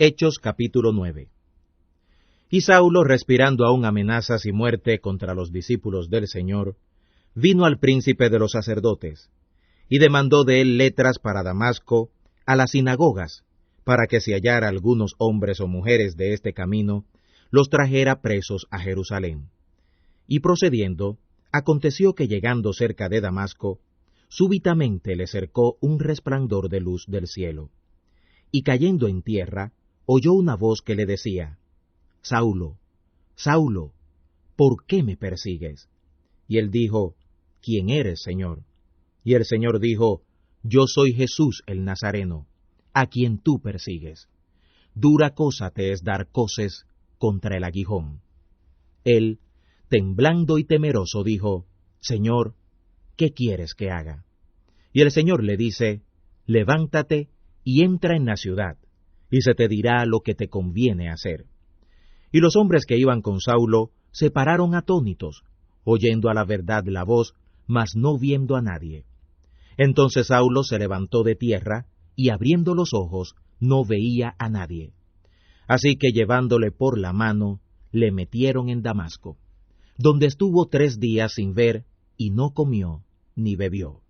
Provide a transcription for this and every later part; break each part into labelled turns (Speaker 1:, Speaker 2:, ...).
Speaker 1: Hechos capítulo 9. Y Saulo, respirando aún amenazas y muerte contra los discípulos del Señor, vino al príncipe de los sacerdotes, y demandó de él letras para Damasco, a las sinagogas, para que si hallara algunos hombres o mujeres de este camino, los trajera presos a Jerusalén. Y procediendo, aconteció que llegando cerca de Damasco, súbitamente le cercó un resplandor de luz del cielo. Y cayendo en tierra, oyó una voz que le decía: Saulo, Saulo, ¿por qué me persigues? Y él dijo: ¿Quién eres, Señor? Y el Señor dijo: Yo soy Jesús el Nazareno, a quien tú persigues. Dura cosa te es dar coces contra el aguijón. Él, temblando y temeroso, dijo: Señor, ¿qué quieres que haga? Y el Señor le dice: Levántate y entra en la ciudad, y se te dirá lo que te conviene hacer. Y los hombres que iban con Saulo se pararon atónitos, oyendo a la verdad la voz, mas no viendo a nadie. Entonces Saulo se levantó de tierra, y abriendo los ojos, no veía a nadie. Así que llevándole por la mano, le metieron en Damasco, donde estuvo 3 días sin ver, y no comió ni bebió.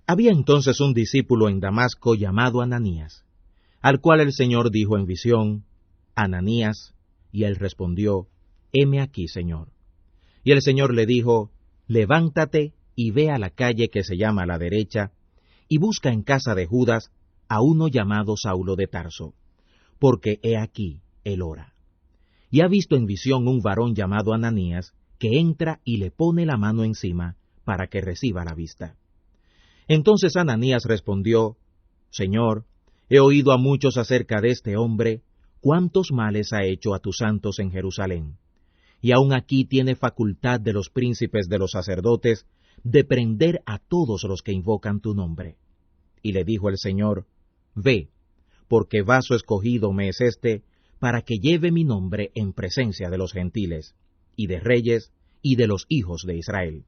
Speaker 1: Había entonces un discípulo en Damasco llamado Ananías, al cual el Señor dijo en visión: Ananías, y él respondió: Heme aquí, Señor. Y el Señor le dijo: Levántate y ve a la calle que se llama La Derecha, y busca en casa de Judas a uno llamado Saulo de Tarso, porque he aquí él ora. Y ha visto en visión un varón llamado Ananías, que entra y le pone la mano encima para que reciba la vista. Entonces Ananías respondió: Señor, he oído a muchos acerca de este hombre, cuántos males ha hecho a tus santos en Jerusalén. Y aun aquí tiene facultad de los príncipes de los sacerdotes de prender a todos los que invocan tu nombre. Y le dijo el Señor: Ve, porque vaso escogido me es este, para que lleve mi nombre en presencia de los gentiles, y de reyes, y de los hijos de Israel.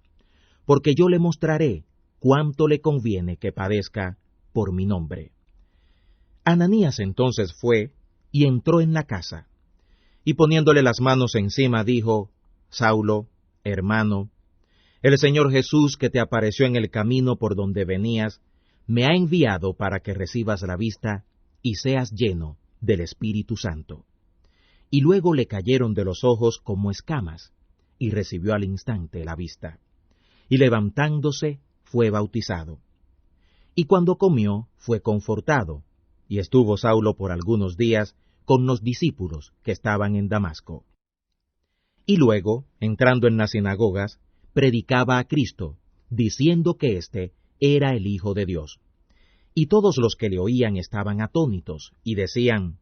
Speaker 1: Porque yo le mostraré cuánto le conviene que padezca por mi nombre. Ananías entonces fue, y entró en la casa, y poniéndole las manos encima dijo: Saulo, hermano, el Señor Jesús, que te apareció en el camino por donde venías, me ha enviado para que recibas la vista y seas lleno del Espíritu Santo. Y luego le cayeron de los ojos como escamas, y recibió al instante la vista. Y levantándose, fue bautizado. Y cuando comió, fue confortado, y estuvo Saulo por algunos días con los discípulos que estaban en Damasco. Y luego, entrando en las sinagogas, predicaba a Cristo, diciendo que éste era el Hijo de Dios. Y todos los que le oían estaban atónitos, y decían: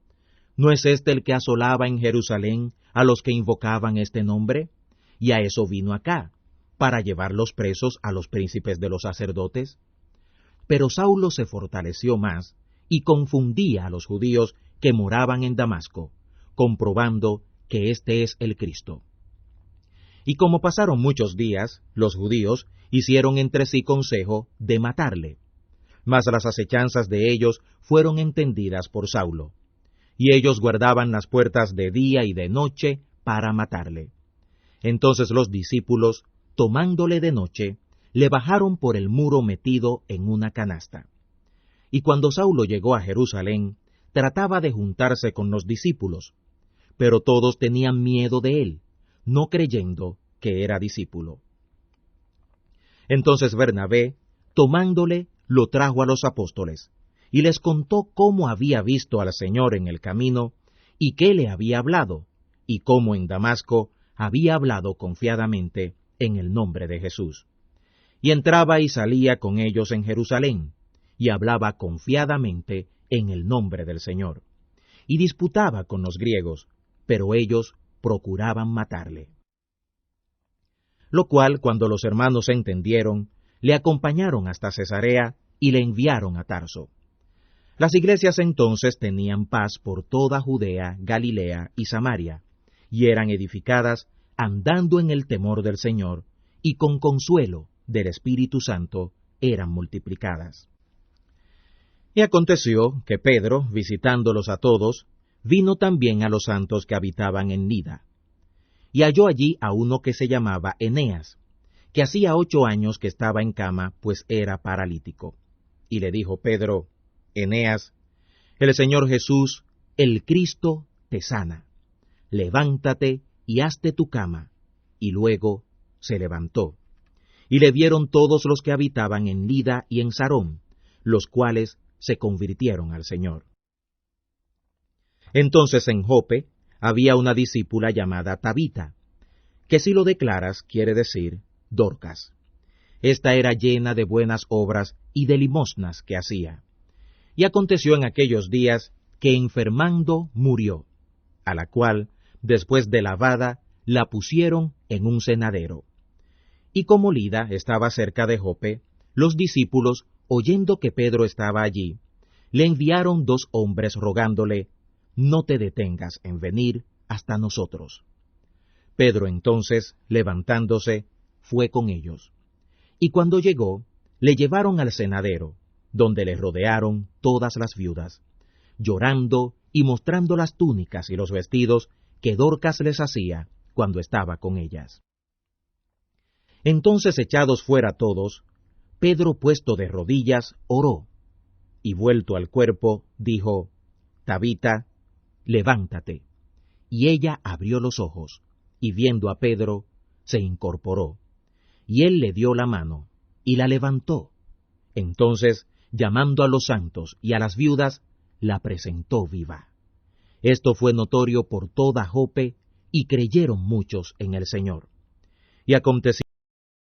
Speaker 1: ¿No es este el que asolaba en Jerusalén a los que invocaban este nombre? Y a eso vino acá, para llevarlos presos a los príncipes de los sacerdotes. Pero Saulo se fortaleció más, y confundía a los judíos que moraban en Damasco, comprobando que este es el Cristo. Y como pasaron muchos días, los judíos hicieron entre sí consejo de matarle. Mas las acechanzas de ellos fueron entendidas por Saulo, y ellos guardaban las puertas de día y de noche para matarle. Entonces los discípulos, tomándole de noche, le bajaron por el muro metido en una canasta. Y cuando Saulo llegó a Jerusalén, trataba de juntarse con los discípulos, pero todos tenían miedo de él, no creyendo que era discípulo. Entonces Bernabé, tomándole, lo trajo a los apóstoles, y les contó cómo había visto al Señor en el camino, y qué le había hablado, y cómo en Damasco había hablado confiadamente en el nombre de Jesús. Y entraba y salía con ellos en Jerusalén, y hablaba confiadamente en el nombre del Señor, y disputaba con los griegos, pero ellos procuraban matarle. Lo cual, cuando los hermanos entendieron, le acompañaron hasta Cesarea y le enviaron a Tarso. Las iglesias entonces tenían paz por toda Judea, Galilea y Samaria, y eran edificadas andando en el temor del Señor, y con consuelo del Espíritu Santo eran multiplicadas. Y aconteció que Pedro, visitándolos a todos, vino también a los santos que habitaban en Lida. Y halló allí a uno que se llamaba Eneas, que hacía 8 años que estaba en cama, pues era paralítico. Y le dijo Pedro: Eneas, el Señor Jesús, el Cristo, te sana. Levántate y hazte tu cama. Y luego se levantó. Y le vieron todos los que habitaban en Lida y en Sarón, los cuales se convirtieron al Señor. Entonces en Jope había una discípula llamada Tabita, que si lo declaras quiere decir Dorcas. Esta era llena de buenas obras y de limosnas que hacía. Y aconteció en aquellos días que enfermando murió, a la cual, después de lavada, la pusieron en un cenadero. Y como Lida estaba cerca de Jope, los discípulos, oyendo que Pedro estaba allí, le enviaron 2 hombres rogándole: no te detengas en venir hasta nosotros. Pedro entonces, levantándose, fue con ellos. Y cuando llegó, le llevaron al cenadero, donde le rodearon todas las viudas, llorando y mostrando las túnicas y los vestidos que Dorcas les hacía cuando estaba con ellas. Entonces, echados fuera todos, Pedro, puesto de rodillas, oró, y vuelto al cuerpo, dijo: Tabita, levántate. Y ella abrió los ojos, y viendo a Pedro, se incorporó. Y él le dio la mano, y la levantó. Entonces, llamando a los santos y a las viudas, la presentó viva. Esto fue notorio por toda Jope, y creyeron muchos en el Señor. Y aconteció